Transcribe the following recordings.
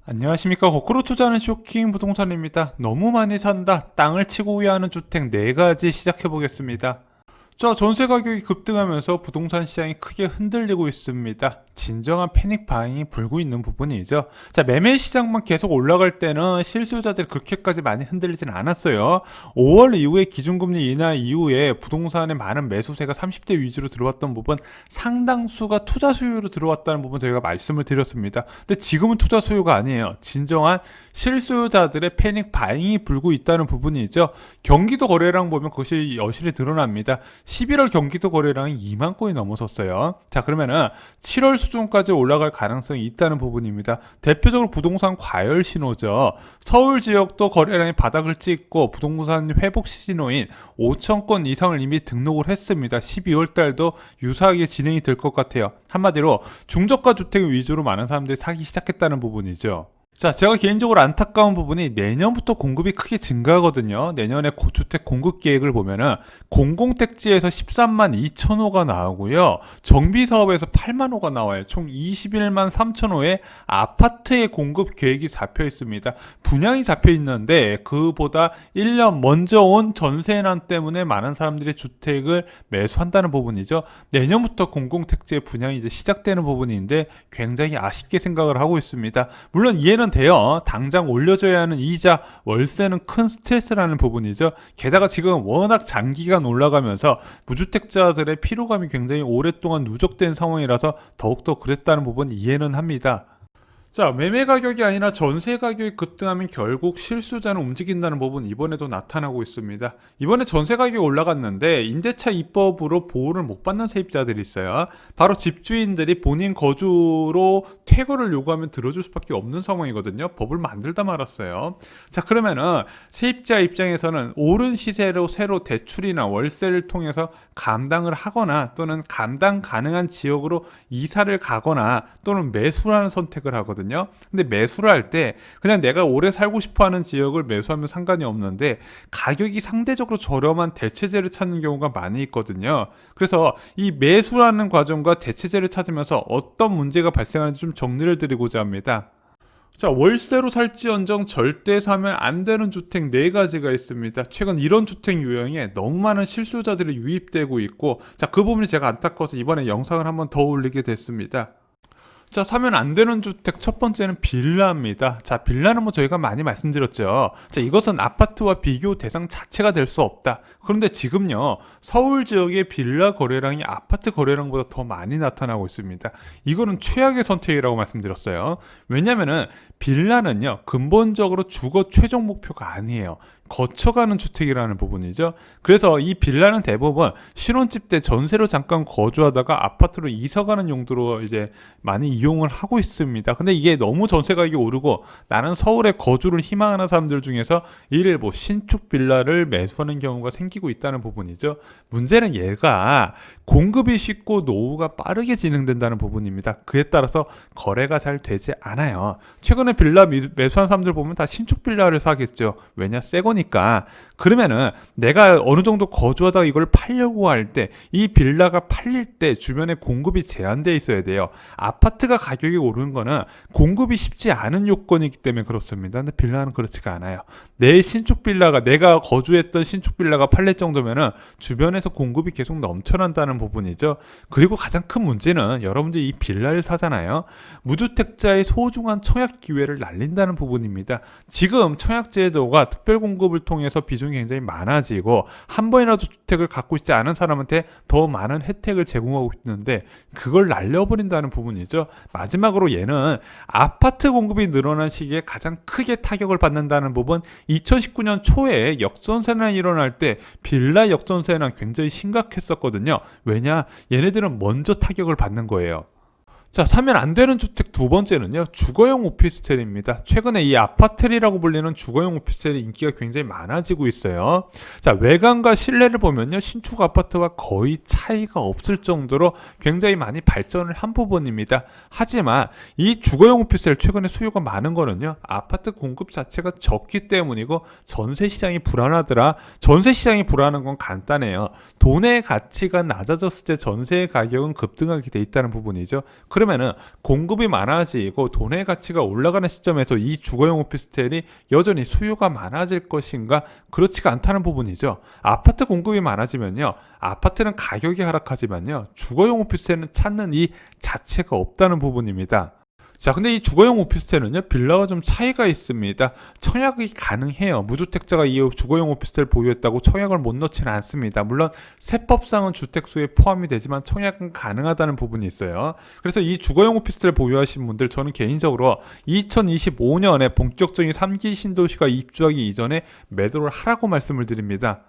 안녕하십니까. 거꾸로 투자하는 쇼킹 부동산입니다. 너무 많이 산다, 땅을 치고 위하는 주택 4가지 시작해 보겠습니다. 자, 전세 가격이 급등하면서 부동산 시장이 크게 흔들리고 있습니다. 진정한 패닉 바잉이 불고 있는 부분이죠. 자, 매매 시장만 계속 올라갈 때는 실수요자들이 그렇게까지 많이 흔들리진 않았어요. 5월 이후에 기준금리 인하 이후에 부동산에 많은 매수세가 30대 위주로 들어왔던 부분, 상당수가 투자 수요로 들어왔다는 부분 저희가 말씀을 드렸습니다. 근데 지금은 투자 수요가 아니에요. 진정한 실수요자들의 패닉 바잉이 불고 있다는 부분이죠. 경기도 거래량 보면 그것이 여실히 드러납니다. 11월 경기도 거래량이 2만 건이 넘어섰어요. 자, 그러면은 7월 수준까지 올라갈 가능성이 있다는 부분입니다. 대표적으로 부동산 과열 신호죠. 서울 지역도 거래량이 바닥을 찍고 부동산 회복 신호인 5천 건 이상을 이미 등록을 했습니다. 12월 달도 유사하게 진행이 될 것 같아요. 한마디로 중저가 주택 위주로 많은 사람들이 사기 시작했다는 부분이죠. 자, 제가 개인적으로 안타까운 부분이 내년부터 공급이 크게 증가하거든요. 내년에 주택 공급 계획을 보면은 공공택지에서 13만 2천 호가 나오고요. 정비사업에서 8만 호가 나와요. 총 21만 3천 호의 아파트의 공급 계획이 잡혀 있습니다. 분양이 잡혀 있는데 그보다 1년 먼저 온 전세난 때문에 많은 사람들이 주택을 매수한다는 부분이죠. 내년부터 공공택지의 분양이 이제 시작되는 부분인데 굉장히 아쉽게 생각을 하고 있습니다. 물론 이해는 돼요. 당장 올려줘야 하는 이자, 월세는 큰 스트레스라는 부분이죠. 게다가 지금 워낙 장기간 올라가면서 무주택자들의 피로감이 굉장히 오랫동안 누적된 상황이라서 더욱더 그랬다는 부분 이해는 합니다. 자, 매매 가격이 아니라 전세 가격이 급등하면 결국 실수요자는 움직인다는 부분 이번에도 나타나고 있습니다. 이번에 전세 가격이 올라갔는데 임대차 입법으로 보호를 못 받는 세입자들이 있어요. 바로 집주인들이 본인 거주로 퇴거를 요구하면 들어줄 수밖에 없는 상황이거든요. 법을 만들다 말았어요. 자, 그러면은 세입자 입장에서는 오른 시세로 새로 대출이나 월세를 통해서 감당을 하거나 또는 감당 가능한 지역으로 이사를 가거나 또는 매수라는 선택을 하거든요. 근데 매수를 할 때 그냥 내가 오래 살고 싶어 하는 지역을 매수하면 상관이 없는데 가격이 상대적으로 저렴한 대체제를 찾는 경우가 많이 있거든요. 그래서 이 매수라는 과정과 대체제를 찾으면서 어떤 문제가 발생하는지 좀 정리를 드리고자 합니다. 자, 월세로 살지언정 절대 사면 안 되는 주택 4가지가 있습니다. 최근 이런 주택 유형에 너무 많은 실수요자들이 유입되고 있고, 자, 그 부분이 제가 안타까워서 이번에 영상을 한번 더 올리게 됐습니다. 자, 사면 안 되는 주택 첫 번째는 빌라입니다. 자, 빌라는 뭐 저희가 많이 말씀드렸죠. 자, 이것은 아파트와 비교 대상 자체가 될 수 없다. 그런데 지금요, 서울 지역의 빌라 거래량이 아파트 거래량보다 더 많이 나타나고 있습니다. 이거는 최악의 선택이라고 말씀드렸어요. 왜냐면은 빌라는요, 근본적으로 주거 최종 목표가 아니에요. 거쳐가는 주택이라는 부분이죠. 그래서 이 빌라는 대부분 신혼집 때 전세로 잠깐 거주하다가 아파트로 이사가는 용도로 이제 많이 이용을 하고 있습니다. 근데 이게 너무 전세 가격이 오르고 나는 서울에 거주를 희망하는 사람들 중에서 뭐 신축 빌라를 매수하는 경우가 생기고 있다는 부분이죠. 문제는 얘가 공급이 쉽고 노후가 빠르게 진행된다는 부분입니다. 그에 따라서 거래가 잘 되지 않아요. 최근에 빌라 매수한 사람들 보면 다 신축 빌라를 사겠죠. 왜냐? 새 거니까. 그러면은 내가 어느 정도 거주하다가 이걸 팔려고 할 때 이 빌라가 팔릴 때 주변에 공급이 제한되어 있어야 돼요. 아파트가 가격이 오르는 거는 공급이 쉽지 않은 요건이기 때문에 그렇습니다. 근데 빌라는 그렇지가 않아요. 내 신축 빌라가 내가 거주했던 신축 빌라가 팔릴 정도면은 주변에서 공급이 계속 넘쳐난다는 부분이죠. 그리고 가장 큰 문제는 여러분들이 이 빌라를 사잖아요. 무주택자의 소중한 청약 기회를 날린다는 부분입니다. 지금 청약 제도가 특별 공급을 통해서 비중이 굉장히 많아지고 한 번이라도 주택을 갖고 있지 않은 사람한테 더 많은 혜택을 제공하고 있는데 그걸 날려버린다는 부분이죠. 마지막으로 얘는 아파트 공급이 늘어난 시기에 가장 크게 타격을 받는다는 부분. 2019년 초에 역전세난이 일어날 때 빌라 역전세난 굉장히 심각했었거든요. 왜냐? 얘네들은 먼저 타격을 받는 거예요. 자, 사면 안 되는 주택 두 번째는요, 주거용 오피스텔입니다. 최근에 이 아파텔이라고 불리는 주거용 오피스텔이 인기가 굉장히 많아지고 있어요. 자, 외관과 실내를 보면요, 신축 아파트와 거의 차이가 없을 정도로 굉장히 많이 발전을 한 부분입니다. 하지만 이 주거용 오피스텔 최근에 수요가 많은 거는요, 아파트 공급 자체가 적기 때문이고 전세 시장이 불안하더라. 전세 시장이 불안한 건 간단해요. 돈의 가치가 낮아졌을 때 전세의 가격은 급등하게 돼 있다는 부분이죠. 그러면은 공급이 많아지고 돈의 가치가 올라가는 시점에서 이 주거용 오피스텔이 여전히 수요가 많아질 것인가? 그렇지가 않다는 부분이죠. 아파트 공급이 많아지면요, 아파트는 가격이 하락하지만요, 주거용 오피스텔은 찾는 이 자체가 없다는 부분입니다. 자, 근데 이 주거용 오피스텔은요, 빌라와 좀 차이가 있습니다. 청약이 가능해요. 무주택자가 이 주거용 오피스텔 보유했다고 청약을 못 넣지는 않습니다. 물론 세법상은 주택수에 포함이 되지만 청약은 가능하다는 부분이 있어요. 그래서 이 주거용 오피스텔 보유하신 분들, 저는 개인적으로 2025년에 본격적인 3기 신도시가 입주하기 이전에 매도를 하라고 말씀을 드립니다.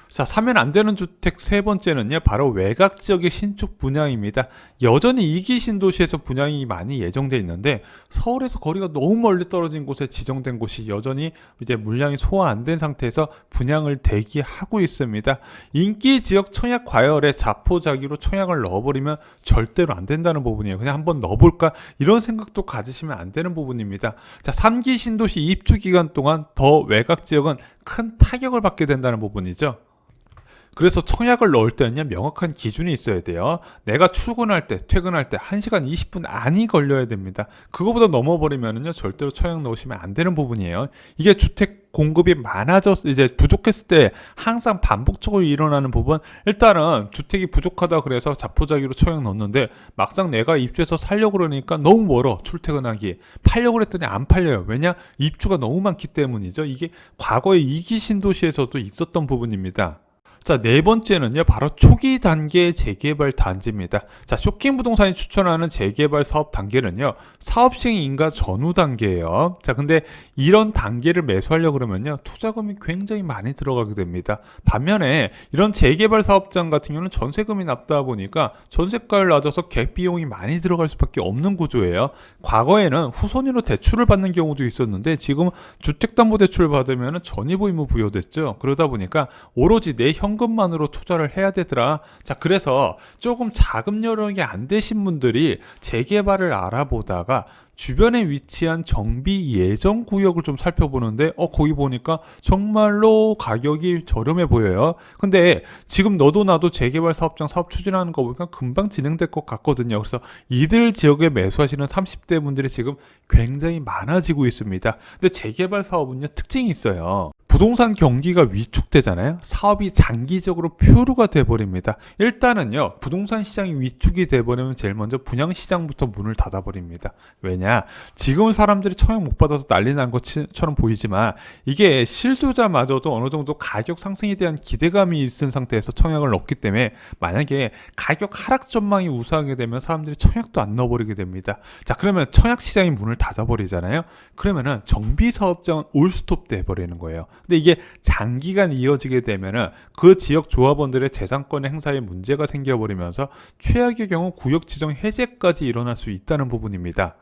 자, 사면 안 되는 주택 세 번째는요, 바로 외곽 지역의 신축 분양입니다. 여전히 2기 신도시에서 분양이 많이 예정돼 있는데 서울에서 거리가 너무 멀리 떨어진 곳에 지정된 곳이 여전히 이제 물량이 소화 안 된 상태에서 분양을 대기하고 있습니다. 인기 지역 청약 과열에 자포자기로 청약을 넣어버리면 절대로 안 된다는 부분이에요. 그냥 한번 넣어볼까 이런 생각도 가지시면 안 되는 부분입니다. 자, 3기 신도시 입주 기간 동안 더 외곽 지역은 큰 타격을 받게 된다는 부분이죠. 그래서 청약을 넣을 때는요, 명확한 기준이 있어야 돼요. 내가 출근할 때, 퇴근할 때 1시간 20분 안이 걸려야 됩니다. 그거보다 넘어버리면은요, 절대로 청약 넣으시면 안 되는 부분이에요. 이게 주택 공급이 이제 부족했을 때 항상 반복적으로 일어나는 부분. 일단은 주택이 부족하다 그래서 자포자기로 청약 넣었는데 막상 내가 입주해서 살려고 그러니까 너무 멀어, 출퇴근하기. 팔려고 그랬더니 안 팔려요. 왜냐? 입주가 너무 많기 때문이죠. 이게 과거에 2기 신도시에서도 있었던 부분입니다. 자, 네 번째는요, 바로 초기 단계 재개발 단지입니다. 자, 쇼킹 부동산이 추천하는 재개발 사업 단계는요, 사업 시행 인가 전후 단계예요. 자, 근데 이런 단계를 매수하려고 그러면요, 투자금이 굉장히 많이 들어가게 됩니다. 반면에 이런 재개발 사업장 같은 경우는 전세금이 낮다 보니까 전세가를 낮아서 갭 비용이 많이 들어갈 수밖에 없는 구조예요. 과거에는 후손으로 대출을 받는 경우도 있었는데 지금 주택담보대출을 받으면 전입 의무 부여됐죠. 그러다 보니까 오로지 내 현금만으로 투자를 해야 되더라. 자, 그래서 조금 자금 여력이 안 되신 분들이 재개발을 알아보다가 주변에 위치한 정비 예정 구역을 좀 살펴보는데 거기 보니까 정말로 가격이 저렴해 보여요. 근데 지금 너도 나도 재개발 사업장 사업 추진하는 거 보니까 금방 진행될 것 같거든요. 그래서 이들 지역에 매수하시는 30대 분들이 지금 굉장히 많아지고 있습니다. 근데 재개발 사업은요, 특징이 있어요. 부동산 경기가 위축되잖아요. 사업이 장기적으로 표류가 돼버립니다. 일단은요, 부동산 시장이 위축이 돼버리면 제일 먼저 분양시장부터 문을 닫아버립니다. 왜냐? 지금 사람들이 청약 못 받아서 난리 난 것처럼 보이지만 이게 실수요자마저도 어느 정도 가격 상승에 대한 기대감이 있은 상태에서 청약을 넣기 때문에 만약에 가격 하락 전망이 우수하게 되면 사람들이 청약도 안 넣어버리게 됩니다. 자, 그러면 청약 시장이 문을 닫아버리잖아요. 그러면은 정비 사업장은 올스톱 돼버리는 거예요. 근데 이게 장기간 이어지게 되면은 그 지역 조합원들의 재산권 행사에 문제가 생겨버리면서 최악의 경우 구역 지정 해제까지 일어날 수 있다는 부분입니다.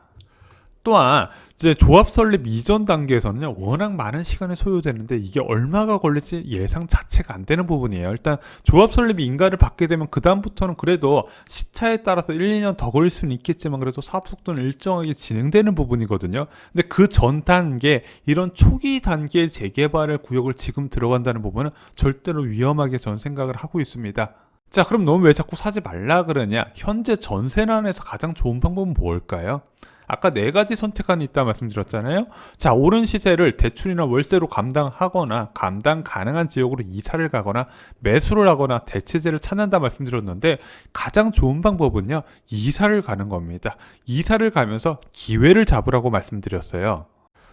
또한 이제 조합 설립 이전 단계에서는요, 워낙 많은 시간이 소요되는데 이게 얼마가 걸릴지 예상 자체가 안 되는 부분이에요. 일단 조합 설립 인가를 받게 되면 그 다음부터는 그래도 시차에 따라서 1, 2년 더 걸릴 수는 있겠지만 그래도 사업 속도는 일정하게 진행되는 부분이거든요. 근데 그 전 단계, 이런 초기 단계의 재개발의 구역을 지금 들어간다는 부분은 절대로 위험하게 저는 생각을 하고 있습니다. 자, 그럼 너는 왜 자꾸 사지 말라 그러냐? 현재 전세난에서 가장 좋은 방법은 뭘까요? 아까 네 가지 선택안이 있다 말씀드렸잖아요. 자, 오른 시세를 대출이나 월세로 감당하거나 감당 가능한 지역으로 이사를 가거나 매수를 하거나 대체제를 찾는다 말씀드렸는데 가장 좋은 방법은요, 이사를 가는 겁니다. 이사를 가면서 기회를 잡으라고 말씀드렸어요.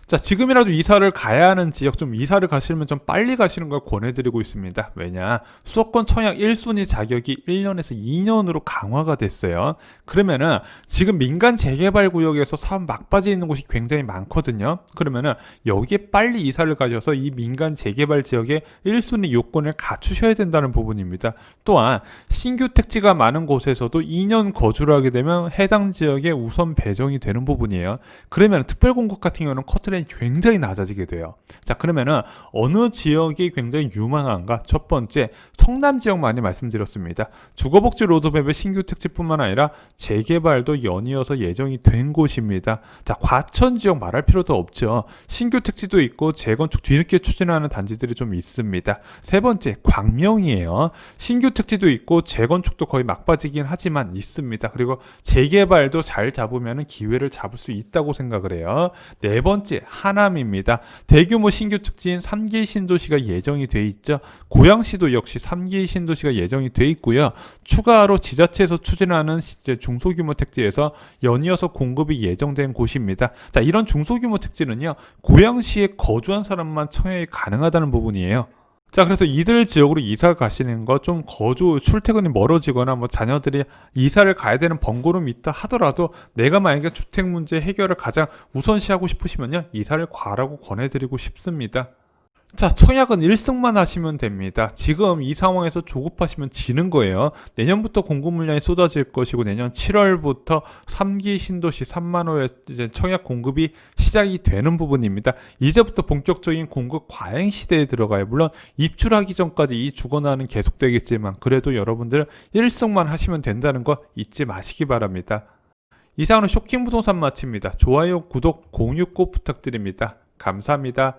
자, 지금이라도 이사를 가야 하는 지역 좀 이사를 가시려면 좀 빨리 가시는 걸 권해드리고 있습니다. 왜냐? 수도권 청약 1순위 자격이 1년에서 2년으로 강화가 됐어요. 그러면은 지금 민간 재개발 구역에서 사업 막바지에 있는 곳이 굉장히 많거든요. 그러면은 여기에 빨리 이사를 가셔서 이 민간 재개발 지역의 1순위 요건을 갖추셔야 된다는 부분입니다. 또한 신규 택지가 많은 곳에서도 2년 거주를 하게 되면 해당 지역에 우선 배정이 되는 부분이에요. 그러면 특별 공급 같은 경우는 커트라인이 굉장히 낮아지게 돼요. 자, 그러면은 어느 지역이 굉장히 유망한가? 첫 번째, 성남 지역 많이 말씀드렸습니다. 주거복지 로드맵의 신규 택지뿐만 아니라 재개발도 연이어서 예정이 된 곳입니다. 자, 과천 지역 말할 필요도 없죠. 신규 택지도 있고 재건축 뒤늦게 추진하는 단지들이 좀 있습니다. 세 번째, 광명이에요. 신규 택지도 있고 재건축도 거의 막바지긴 하지만 있습니다. 그리고 재개발도 잘 잡으면 기회를 잡을 수 있다고 생각을 해요. 네 번째, 하남입니다. 대규모 신규 특지인 3기 신도시가 예정이 돼 있죠. 고양시도 역시 3기 신도시가 예정이 돼 있고요. 추가로 지자체에서 추진하는 중소규모 택지에서 연이어서 공급이 예정된 곳입니다. 자, 이런 중소규모 택지는요, 고양시에 거주한 사람만 청약이 가능하다는 부분이에요. 자, 그래서 이들 지역으로 이사 가시는 거 좀 출퇴근이 멀어지거나 뭐 자녀들이 이사를 가야 되는 번거로움이 있다 하더라도 내가 만약에 주택 문제 해결을 가장 우선시하고 싶으시면요, 이사를 가라고 권해드리고 싶습니다. 자, 청약은 1승만 하시면 됩니다. 지금 이 상황에서 조급하시면 지는 거예요. 내년부터 공급 물량이 쏟아질 것이고 내년 7월부터 3기 신도시 3만 호의 이제 청약 공급이 시작이 되는 부분입니다. 이제부터 본격적인 공급 과잉 시대에 들어가요. 물론 입주하기 전까지 이 주거난은 계속되겠지만 그래도 여러분들 1승만 하시면 된다는 거 잊지 마시기 바랍니다. 이상으로 쇼킹 부동산 마칩니다. 좋아요, 구독, 공유 꼭 부탁드립니다. 감사합니다.